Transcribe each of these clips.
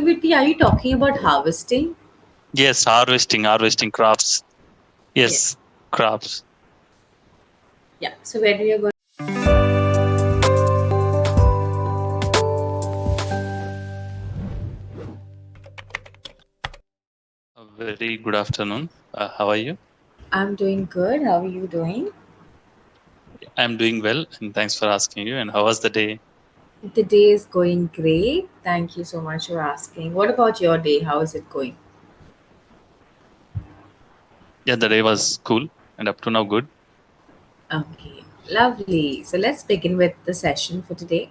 activity, are you talking about harvesting? Yes, harvesting crops. Yes, Yes. crops. Yeah. So where we are going? A very good afternoon. How are you? I'm doing good. How are you doing? I'm doing well, and thanks for asking you. And how was the day? The day is going great. Thank you so much for asking. What about your day? How is it going? Yeah, the day was cool, and up to now good. Okay, lovely. So let's begin with the session for today.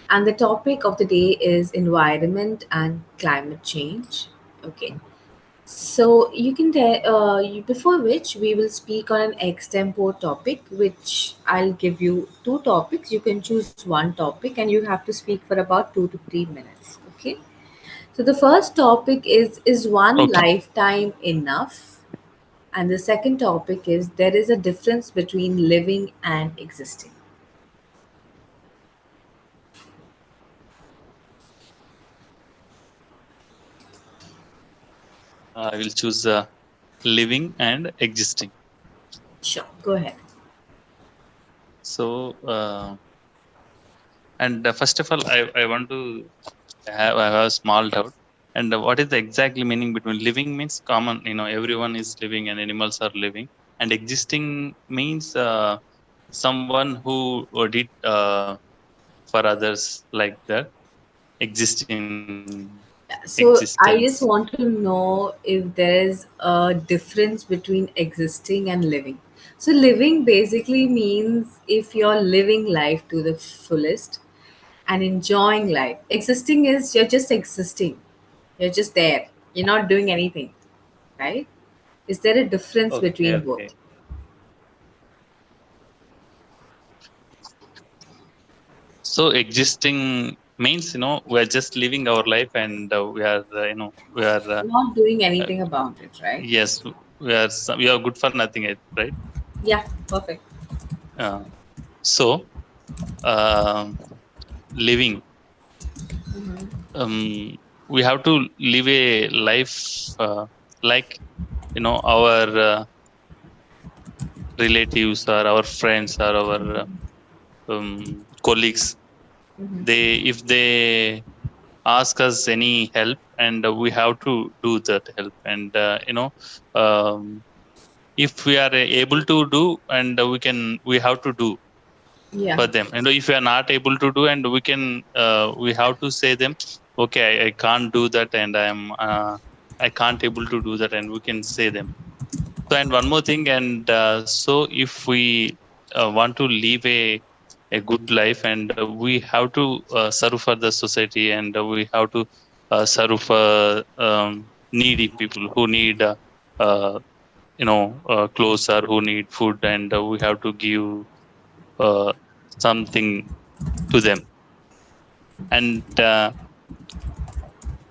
And the topic of the day is environment and climate change. Okay. So you can tell before which we will speak on an extempore topic, which I'll give you two topics. You can choose one topic, and you have to speak for about 2 to 3 minutes. Okay. So the first topic is one Okay. lifetime enough, and the second topic is there is a difference between living and existing. I will choose living and existing. Sure, go ahead. So, and first of all, I want to I have a small doubt. And what is the exactly meaning between living means common, everyone is living and animals are living, and existing means someone who did for others like that So I existence. just want to know if there is a difference between existing and living. So living basically means if you're living life to the fullest and enjoying life. Existing is you're just existing. You're just there. You're not doing anything, right? Is there a difference Okay, between okay. both? So existing means we are just living our life, and we are we are Not doing uh, anything about it, right? yes, we are good for nothing, right? Yeah, perfect. uh, so um living, we have to live a life like our relatives or our friends or our colleagues. They If they ask us any help, and we have to do that help, and um, if we are able to do, and we have to do Yeah. for them. And if we are not able to do, and we have to say them, okay, I can't do that, and I can't able to do that, and we can say them. So, and one more thing, and so if we want to live a good life, and we have to serve for the society, and we have to serve for needy people who need clothes, or who need food, and we have to give uh, something to them. And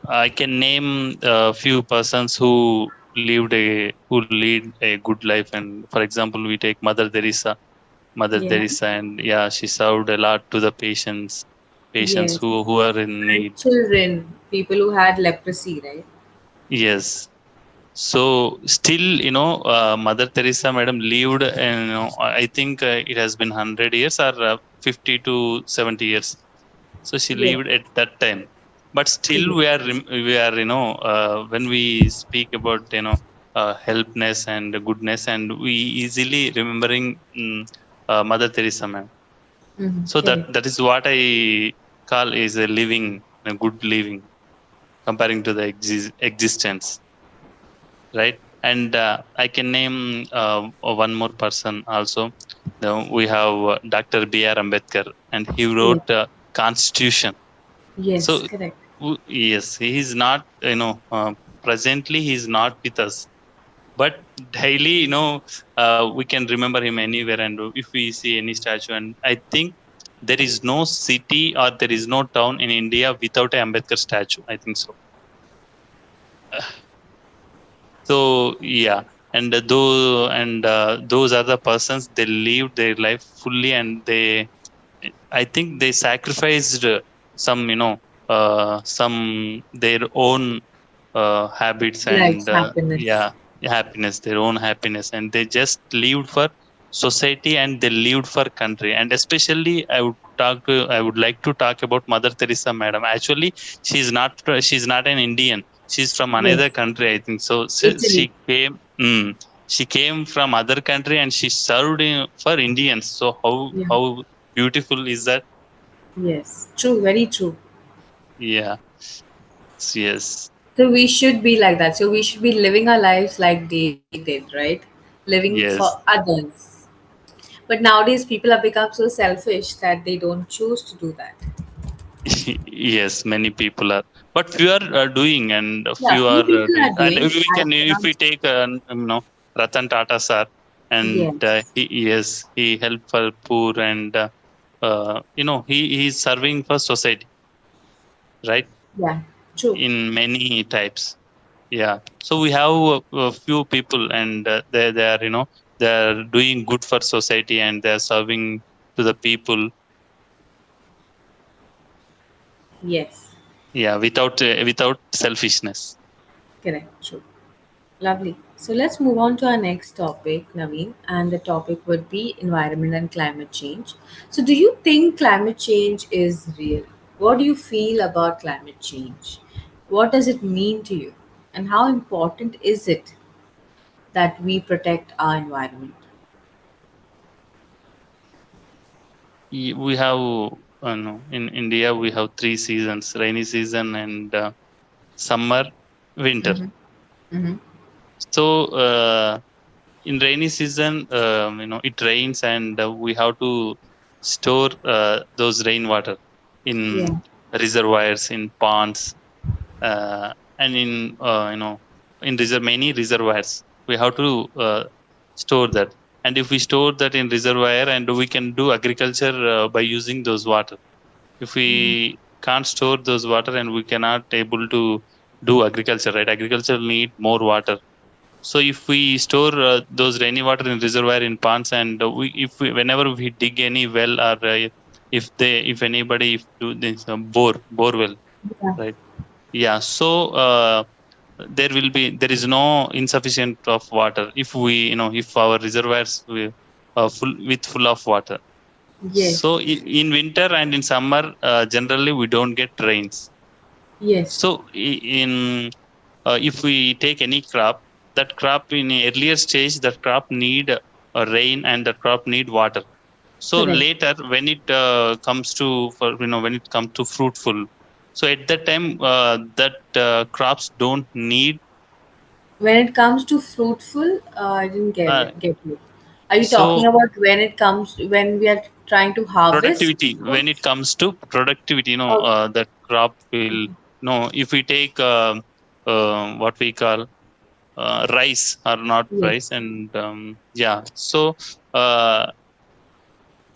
I can name a few persons who lead a good life. And for example, we take Mother Yeah. Teresa, and yeah, she served a lot to the patients Yes. who are in And need. children, people who had leprosy, right? Yes. So still, Mother Teresa, madam, lived, I think it has been 100 years, or 50 to 70 years. So she Yes. lived at that time. But still, Yes. we are when we speak about helpness and goodness, and we easily remembering Mother Teresa, ma'am. So Correct. that is what I call is a living, a good living, comparing to the existence, right? And I can name one more person also. We have Dr. B.R. Ambedkar, and he Yes. wrote Constitution. Yes. So Correct. yes, he is not, presently he is not with us, but daily, we can remember him anywhere. And if we see any statue, and I think there is no city or there is no town in India without a Ambedkar statue, I think so. So yeah, and those are the persons, they lived their life fully, and I think they sacrificed some. some their own habits and Likes happiness. yeah, happiness, their own happiness, and they just lived for society and they lived for country. And especially I would like to talk about Mother Teresa madam. Actually, she's not an Indian, she's from another Yes, country, I think so. Italy. She came she came from other country and she served for Indians. So Yeah. how beautiful is that? Yes, true, very true. Yeah. Yes. So we should be like that. So we should be living our lives like they did, right? Living for Yes. others. But nowadays people have become so selfish that they don't choose to do that. Yes, many people are, but few are doing, and Yeah, few few are people doing. are And doing. we I can, if cannot. we take, Ratan Tata sir, and Yes. yes, he helped for poor, and he's serving for society, right? Yeah, true. In many types. Yeah. So we have a few people, and they are, they are doing good for society, and they are serving to the people. Yes, Yeah, without selfishness. correct, true. Lovely. So let's move on to our next topic, Naveen, and the topic would be environment and climate change. So, do you think climate change is real? What do you feel about climate change? What does it mean to you? And how important is it that we protect our environment? We have no, in India we have three seasons: rainy season and summer, winter. Mm-hmm. Mm-hmm. So in rainy season, it rains, and we have to store those rainwater in Yeah. reservoirs, in ponds, and in many reservoirs. We have to store that. And if we store that in reservoir, and we can do agriculture by using those water. If we can't store those water, and we cannot able to do agriculture, right? Agriculture need more water. So if we store those rainy water in reservoir, in ponds, and whenever we dig any well, or if anybody if do this bore well, Yeah. right? Yeah. So there is no insufficient of water if if our reservoirs full of water. Yes. So in winter and in summer, generally we don't get rains. Yes. So in if we take any crop, that crop in a earlier stage, that crop need rain, and that crop need water. So Correct. later, when it comes to when it comes to fruitful, so at that time that crops don't need. When it comes to fruitful, I didn't Uh, get you. Are you talking so about when we are trying to harvest productivity, when it fruits? comes to productivity, Okay. that crop will, Okay. if we take what we call rice, or not rice, Yes. and yeah. So uh,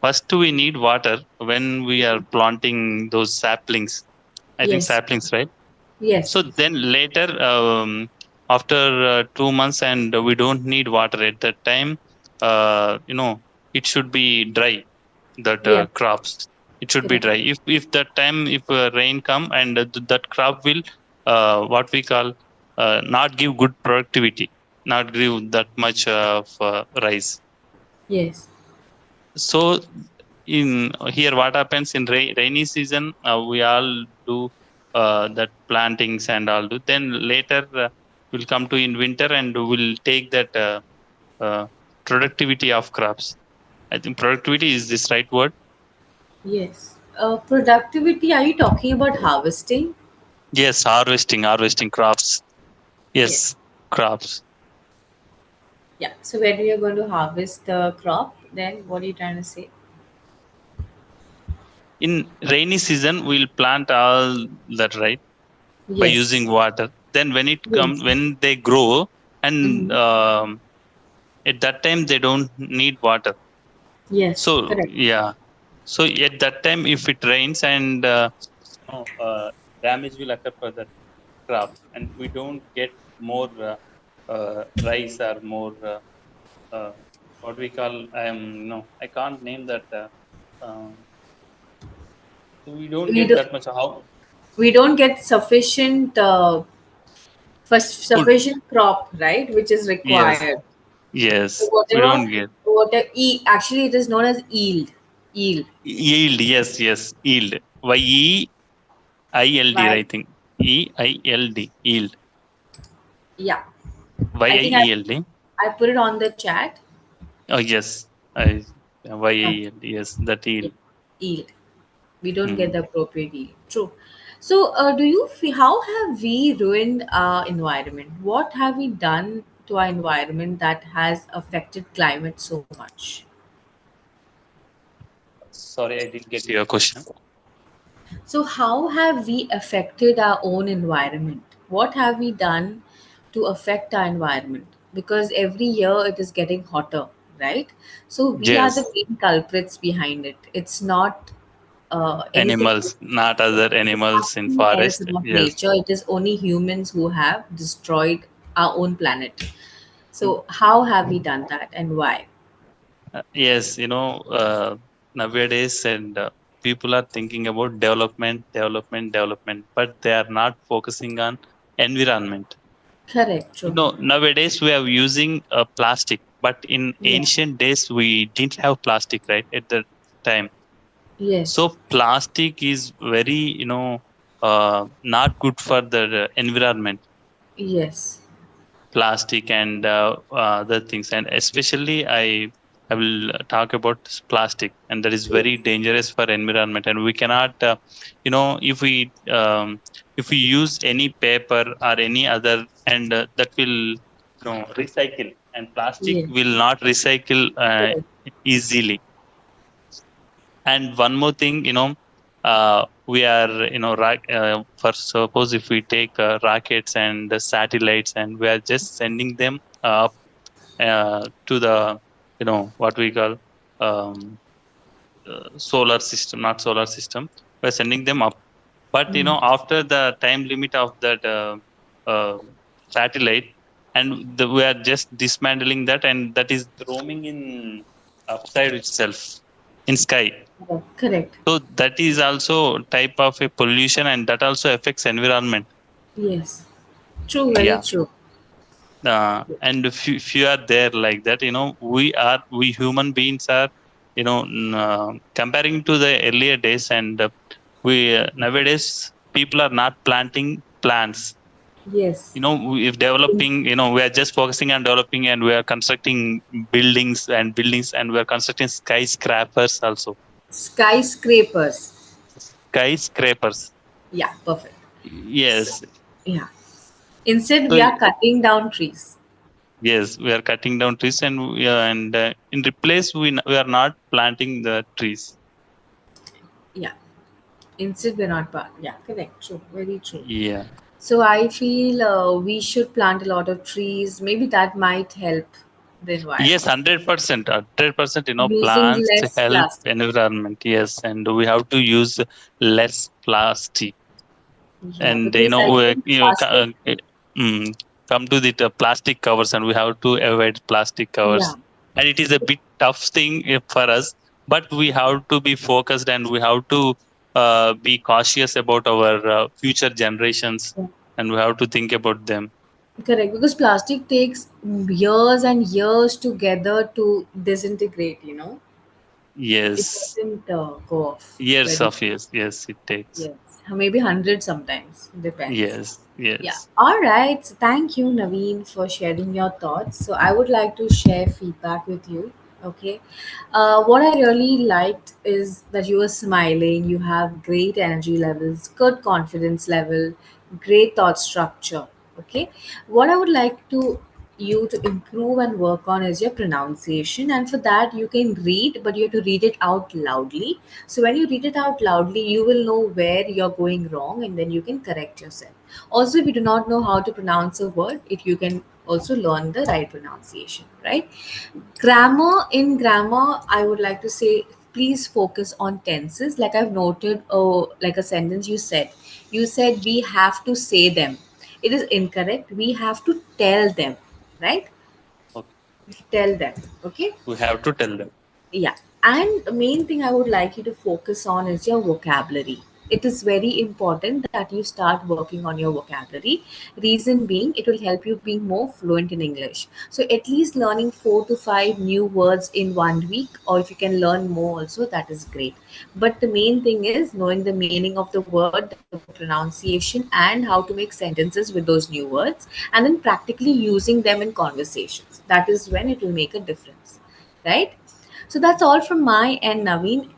first we need water when we are planting those saplings, I think Yes. saplings, right? Yes. So Yes. then later, after 2 months, and we don't need water at that time, it should be dry, that Yeah. crops, it should be Correct. dry. If that time, if rain come, and that crop will what we call not give good productivity, not give that much of rice. Yes. So in here, what happens in rainy season, we all do that plantings and all do. Then later we'll come to in winter, and we'll take that uh, productivity of crops. I think productivity is this right word. Yes. Productivity. Are you talking about harvesting? Yes, harvesting crops. Yes, Yes. crops. Yeah. So when we are going to harvest the crop, then what are you trying to say? In rainy season, we'll plant all that, right? By Yes. using water. Then when it comes, Yes. when they grow, and Mm-hmm. at that time they don't need water. Yes. So Correct. yeah. So at that time, if it rains, and damage will occur for that crop, and we don't get more rice, or more uh, what we call, no, I can't name that. Um, so we don't We get do. that much. How? We don't get sufficient Food. sufficient crop, right, which is Yes, required. So yes. We whatever, don't get actually it is known as yield. Yield. yield. Yes, yes. Yield. Yield. Why? I think yield. Yield. Yeah. I think Yield. I put it on the chat. Oh yes. I Okay. yield. Yes, that Yeah. yield. Yield. We don't get Mm. the appropriate yield. True. So, do you feel, how have we ruined our environment? What have we done to our environment that has affected climate so much? Sorry, I didn't get your question. So, how have we affected our own environment? What have we done to affect our environment? Because every year it is getting hotter, right? So, we are the Yes. main culprits behind it. It's not anything. Animals, not other It's animals in nothing else forest. about Yes. nature. It is only humans who have destroyed our own planet. Mm. So, how have we done that and why? Yes, nowadays and people are thinking about development, but they are not focusing on environment. Correct, true. Nowadays we are using plastic, but in Yeah. ancient days we didn't have plastic, right? At the time, Yes. so plastic is very, not good for the environment. Yes. Plastic and other things, and especially I will talk about plastic, and that is Yes. very dangerous for environment, and we cannot if we use any paper or any other, and that will recycle, and plastic Yes. will not recycle Correct. easily. And one more thing, we are, for suppose if we take rockets and the satellites, and we are just sending them up to the, what we call, um, solar system, not solar system. We're sending them up, but Mm. after the time limit of that uh, satellite, and we are just dismantling that, and that is roaming in upside itself in sky. Correct. So that is also type of a pollution, and that also affects environment. Yes. True, very Yeah. true. And if you are there like that, we human beings are, comparing to the earlier days, and we nowadays people are not planting plants. Yes. If developing, we are just focusing on developing, and we are constructing buildings, and we are constructing skyscrapers also. Skyscrapers. Skyscrapers. Yeah, perfect. So, Yes. yeah. Instead, So we are cutting down trees. yes, we are cutting down trees, and in replace we are not planting the trees. Yeah. Instead, we're not. Yeah, correct. True. Very true. Yeah. So I feel we should plant a lot of trees. Maybe that might help the Yes, environment. 100%, 100%. Using Plants less help plastic. environment. Yes, and we have to use less plastic. Yeah, And because I think plastic. mm, come to the plastic covers, and we have to avoid plastic Yeah, covers. And it is a bit tough thing for us, but we have to be focused, and we have to be cautious about our future generations, yeah, and we have to think about them. correct. Because plastic takes years and years together to disintegrate. It Yes, doesn't go off years very. of years. Yes, it takes. Yes, maybe 100 sometimes. Depends. Yes, Yeah. yes. All right. So thank you, Naveen, for sharing your thoughts. So I would like to share feedback with you. Okay. What I really liked is that you were smiling. You have great energy levels, good confidence level, great thought structure. Okay. What I would like to you to improve and work on is your pronunciation, and for that you can read, but you have to read it out loudly. So when you read it out loudly, you will know where you're going wrong, and then you can correct yourself. Also, if you do not know how to pronounce a word, it you can also learn the right pronunciation, right? Grammar, I would like to say, please focus on tenses. Like I've noted, oh, like a sentence you said we have to say them. It is incorrect. We have to tell them, right? Okay. Tell them. Okay. We have to tell them. Yeah. And the main thing I would like you to focus on is your vocabulary. it is very important that you start working on your vocabulary. Reason being, it will help you being more fluent in English. So at least learning 4 to 5 new words in 1 week, or if you can learn more also, that is great. But the main thing is knowing the meaning of the word, the pronunciation, and how to make sentences with those new words, and then practically using them in conversations. That is when it will make a difference, right? So that's all from my end, Naveen.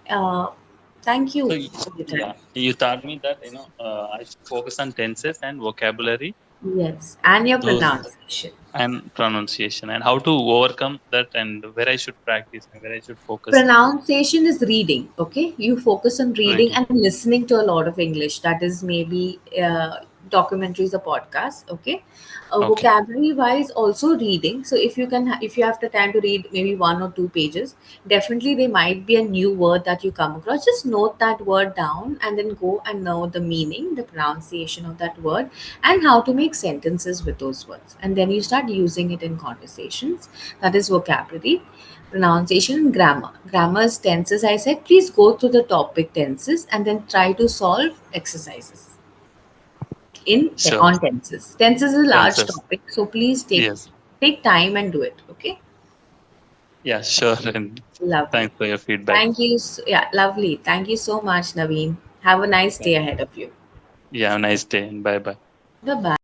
Thank So you for your time. yeah, you taught me that I should focus on tenses and vocabulary, Yes, and your those pronunciation. and pronunciation, and how to overcome that, and where I should practice and where I should focus on Pronunciation is reading, okay? You focus on reading reading. and listening to a lot of English. That is maybe documentaries or podcasts, okay? Okay, Vocabulary wise, also reading. So if you can, if you have the time to read maybe 1 or 2 pages, definitely there might be a new word that you come across. Just note that word down and then go and know the meaning, the pronunciation of that word, and how to make sentences with those words. And then you start using it in conversations. That is vocabulary. Pronunciation and grammar. Grammar is tenses. I said, please go through the topic tenses and then try to solve exercises sure. on tenses. Tenses is a large Tenses. topic, so please Yes. take time and do it. Okay, Yeah, sure. And lovely. thanks for your feedback. Thank you. Yeah, lovely. Thank you so much, Naveen. Have a nice Yeah. day ahead of you. Yeah, have a nice day and bye bye. Bye bye.